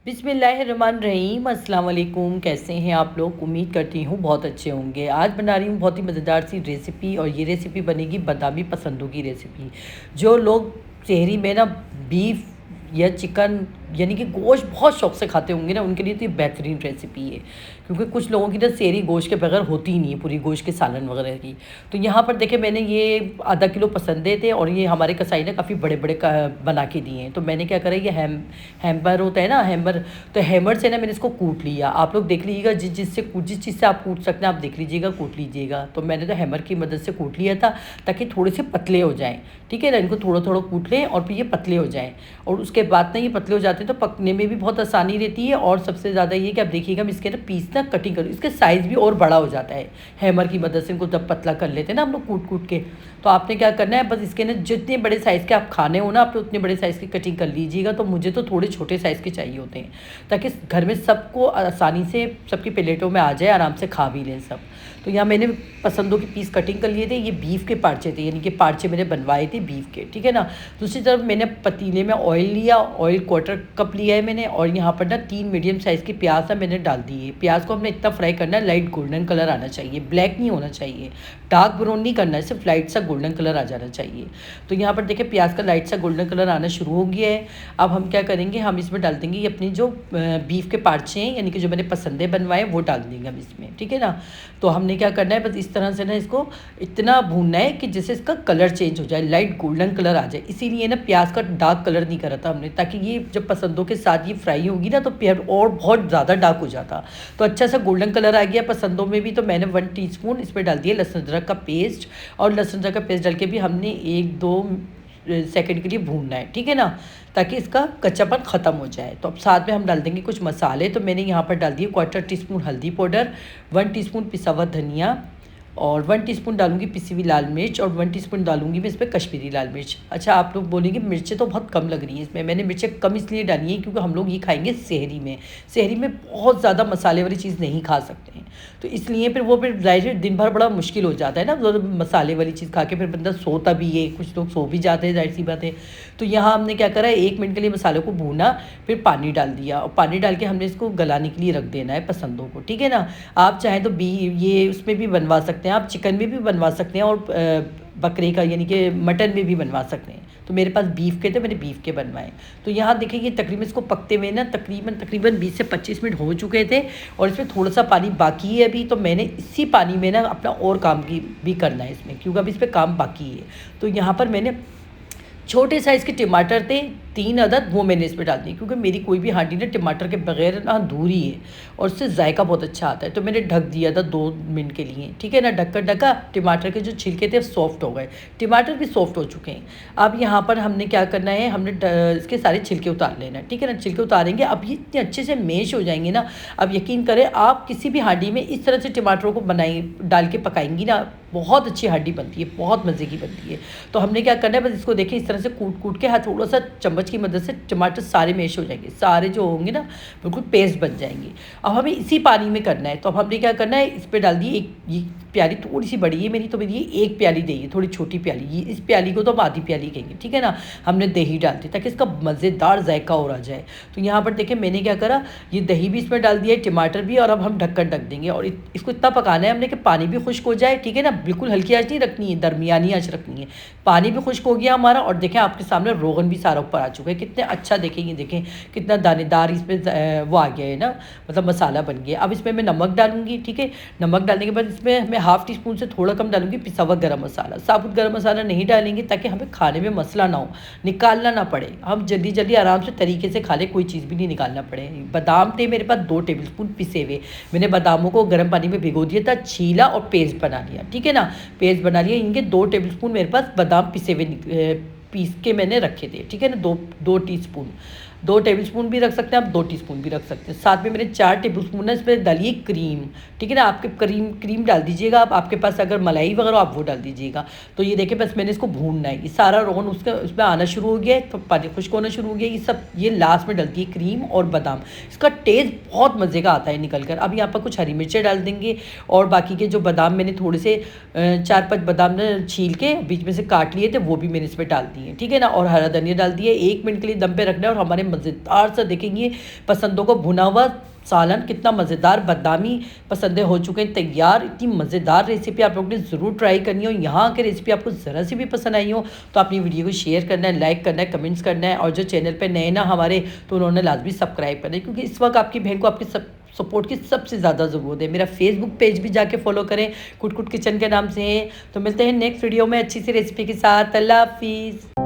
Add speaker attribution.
Speaker 1: बिस्मिल्लाहिर्रहमानिर्रहीम। अस्सलाम वालेकुम। कैसे हैं आप लोग? उम्मीद करती हूँ बहुत अच्छे होंगे। आज बना रही हूँ बहुत ही मज़ेदार सी रेसिपी, और ये रेसिपी बनेगी बादामी पसंदों की रेसिपी। जो लोग शहरी में ना बीफ या चिकन यानी कि गोश्त बहुत शौक से खाते होंगे ना, उनके लिए तो ये बेहतरीन रेसिपी है। क्योंकि कुछ लोगों की ना सेहरी गोश्त के बगैर होती ही नहीं है, पूरी गोश्त के सालन वगैरह की। तो यहाँ पर देखे मैंने ये आधा किलो पसंदे थे, और ये हमारे कसाई ने काफ़ी बड़े बड़े बना के दिए हैं। तो मैंने क्या करा, ये हैमर होता है ना, हैमर, तो हैमर से ना मैंने इसको कूट लिया। आप लोग देख लीजिएगा, जिस चीज़ से आप कूट सकते हैं आप देख लीजिएगा, कूट लीजिएगा। तो मैंने तो हैमर की मदद से कूट लिया था, ताकि थोड़े से पतले हो जाएँ। ठीक है ना, इनको थोड़ा थोड़ा कूट लें और फिर ये पतले हो जाएँ। और उसके बाद ना ये पतले हो जाते हैं तो पकने में भी बहुत आसानी रहती है। और सबसे ज़्यादा ये कि आप देखिएगा, हम इसके ना पीस ना कटिंग करूँ, इसके साइज़ भी और बड़ा हो जाता है हैमर की मदद से। इनको जब पतला कर लेते हैं ना हम लोग कूट कूट के, तो आपने क्या करना है, बस इसके ना जितने बड़े साइज़ के आप खाने हो ना, आप उतने बड़े साइज़ की कटिंग कर लीजिएगा। तो मुझे तो थोड़े छोटे साइज़ के चाहिए होते हैं, ताकि घर में सबको आसानी से सबकी प्लेटों में आ जाए, आराम से खा भी लें सब। तो यहाँ मैंने पसंदों के पीस कटिंग कर लिए थे। ये बीफ के पार्चे थे, यानी कि पार्चे मैंने बनवाए थे बीफ के। ठीक है ना। दूसरी तरफ मैंने पतीले में ऑयल लिया, ऑयल क्वार्टर कप लिया है मैंने, और यहाँ पर ना 3 मीडियम साइज़ की प्याज ना मैंने डाल दी है। प्याज को हमने इतना फ्राई करना है, लाइट गोल्डन कलर आना चाहिए, ब्लैक नहीं होना चाहिए, डार्क ब्राउन नहीं करना है, सिर्फ लाइट सा गोल्डन कलर आ जाना चाहिए। तो यहाँ पर देखिए प्याज का लाइट सा गोल्डन कलर आना शुरू हो गया है। अब हम क्या करेंगे, हम इसमें डाल देंगे ये अपनी जो बीफ के पार्चे हैं, यानी कि जो मैंने पसंदे बनवाए वो डाल देंगे हम इसमें। ठीक है ना। तो हमने क्या करना है, बस इस तरह से ना इसको इतना भूनना है कि जिससे इसका कलर चेंज हो जाए, लाइट गोल्डन कलर आ जाए। इसीलिए ना प्याज का डार्क कलर नहीं करा था हमने, ताकि ये जब पसंदों के साथ ये फ्राई होगी ना तो प्याज और बहुत ज़्यादा डार्क हो जाता। तो अच्छा सा गोल्डन कलर आ गया पसंदों में भी। तो मैंने 1 टीस्पून इसमें डाल दिया लहसुन अदरक का पेस्ट, और लहसुन अदरक का पेस्ट डाल के भी हमने 1-2 सेकंड के लिए भूनना है। ठीक है ना, ताकि इसका कच्चापन ख़त्म हो जाए। तो अब साथ में हम डाल देंगे कुछ मसाले। तो मैंने यहाँ पर डाल दिए 1/4 टीस्पून हल्दी पाउडर, 1 टीस्पून पिसा हुआ धनिया, और 1 टीस्पून डालूंगी पिसी हुई लाल मिर्च, और 1 टीस्पून डालूंगी मैं इसमें कश्मीरी लाल मिर्च। अच्छा, आप लोग बोलेंगे मिर्चें तो बहुत कम लग रही हैं इसमें। मैंने मिर्चें कम इसलिए डाली हैं क्योंकि हम लोग ये खाएंगे शहरी में। शहरी में बहुत ज़्यादा मसाले वाली चीज़ नहीं खा सकते हैं, तो इसलिए फिर ज़ाहिर दिन भर बड़ा मुश्किल हो जाता है ना, तो मसाले वाली चीज़ खा के फिर बंदा सोता भी है, कुछ लोग सो भी जाते हैं, जाहिर सी बात है। तो यहाँ हमने क्या करा, 1 मिनट के लिए मसालों को भूना, फिर पानी डाल दिया, और पानी डाल के हमने इसको गलाने के लिए रख देना है पसंदों को। ठीक है ना। आप चाहें तो ये उसमें भी बनवा सकते हैं, आप चिकन में भी बनवा सकते हैं, और बकरे का यानी कि मटन में भी बनवा सकते हैं। तो मेरे पास बीफ के थे, मैंने बीफ के बनवाए। तो यहाँ देखिए ये तकरीबन इसको पकते हुए ना तकरीबन 20 से 25 मिनट हो चुके थे, और इसमें थोड़ा सा पानी बाकी है अभी। तो मैंने इसी पानी में ना अपना और काम की भी करना है इसमें, क्योंकि अभी इस पर काम बाकी है। तो यहाँ पर मैंने छोटे साइज़ के टमाटर थे 3 अदद, वो मैंने इसमें डाल दी, क्योंकि मेरी कोई भी हांडी ना टमाटर के बगैर ना अधूरी है, और उससे जायका बहुत अच्छा आता है। तो मैंने ढक दिया था 2 मिनट के लिए। ठीक है ना। ढका टमाटर के जो छिलके थे सॉफ्ट हो गए, टमाटर भी सॉफ्ट हो चुके हैं। अब यहाँ पर हमने क्या करना है, हमने इसके सारे छिलके उतार लेना है। ठीक है ना। छिलके उतारेंगे, अब ये इतने अच्छे से मैश हो जाएंगे ना। अब यकीन करें, आप किसी भी हांडी में इस तरह से टमाटरों को डाल के पकाएंगी ना, बहुत अच्छी हांडी बनती है, बहुत मज़े की बनती है। तो हमने क्या करना है, बस इसको देखिए इस तरह से कूट कूट के हाथ थोड़ा सा चम्मच की मदद से टमाटर सारे मैश हो जाएंगे, सारे जो होंगे ना बिल्कुल पेस्ट बन जाएंगे। अब हमें इसी पानी में करना है। तो अब हमने क्या करना है, इस पर डाल दी एक, ये प्याली थोड़ी सी बड़ी है मेरी, तो मेरी ये 1 प्याली दही है, थोड़ी छोटी प्याली, ये इस प्याली को तो हम आधी प्याली कहेंगे। ठीक है ना। हमने दही डाल दी ताकि इसका मज़ेदार जायका और आ जाए। तो यहाँ पर देखिए मैंने क्या करा, ये दही भी इसमें डाल दिया है, टमाटर भी, और अब हम ढक्कन ढक देंगे, और इसको इतना पकाना है हमने कि पानी भी खुश्क हो जाए। ठीक है ना। बिल्कुल हल्की आँच नहीं रखनी है, दरमियानी आँच रखनी है। पानी भी खुश्क हो गया हमारा, और देखें आपके सामने रोगन भी सारा ऊपर आ चुका है, कितने अच्छा देखेंगे, देखें कितना दानेदार इसमें वो आ गया है ना, मतलब मसाला बन गया। अब इसमें मैं नमक डालूंगी। ठीक है। नमक डालने के बाद इसमें मैं 1/2 टीस्पून से थोड़ा कम डालूंगी पिसा हुआ गरम मसाला। साबुत गरम मसाला नहीं डालेंगे ताकि हमें खाने में मसला ना हो, निकालना ना पड़े, हम जल्दी जल्दी आराम से तरीके से खा लें, कोई चीज़ भी नहीं निकालना पड़े। बादाम थे मेरे पास 2 टेबलस्पून पिसे हुए, मैंने बादामों को गर्म पानी में भिगो दिया था, छीला और पेस्ट बना लिया। ठीक है ना। पेस्ट बना लिया, इनके 2 टेबलस्पून मेरे पास बादाम पिसे हुए पीस के मैंने रखे थे। ठीक है ना। 2 टीस्पून, 2 टेबलस्पून भी रख सकते हैं आप, 2 टीस्पून भी रख सकते हैं। साथ में मैंने 4 टेबलस्पून ना इसमें डालिए क्रीम। ठीक है ना। आपके क्रीम डाल दीजिएगा, आप आपके पास अगर मलाई वगैरह आप वो डाल दीजिएगा। तो ये देखिए बस मैंने इसको भूनना है, ये सारा रोगन उसमें आना शुरू हो गया है, तो पानी खुश्क होना शुरू हो गया। ये सब ये लास्ट में डलती है क्रीम और बादाम, इसका टेस्ट बहुत मज़े का आता है निकल कर। अब यहाँ पर कुछ हरी मिर्चें डाल देंगे, और बाकी के जो बादाम मैंने थोड़े से 4-5 बादाम ने छील के बीच में से काट लिए थे, वो भी मैंने इसमें डाल दिए। ठीक है ना। और हरा धनिया डाल दिए। 1 मिनट के लिए दम पे रखना है, और हमारे मज़ेदार सा देखेंगे पसंदों को भुना हुआ सालन कितना मज़ेदार बादामी पसंदें हो चुके हैं तैयार। इतनी मज़ेदार रेसिपी आप लोगों ने ज़रूर ट्राई करनी हो। यहाँ की रेसिपी आपको ज़रा सी भी पसंद आई हो तो अपनी वीडियो को शेयर करना है, लाइक करना है, कमेंट्स करना है, और जो चैनल पे नए ना हमारे तो उन्होंने लाजमी सब्सक्राइब करना है, क्योंकि इस वक्त आपकी बहन को आपकी सपोर्ट की सबसे ज़्यादा ज़रूरत है। मेरा फेसबुक पेज भी जाके फॉलो करें, कुट कुट किचन के नाम से है। तो मिलते हैं नेक्स्ट वीडियो में अच्छी सी रेसिपी के साथ। अल्लाह हाफिज़।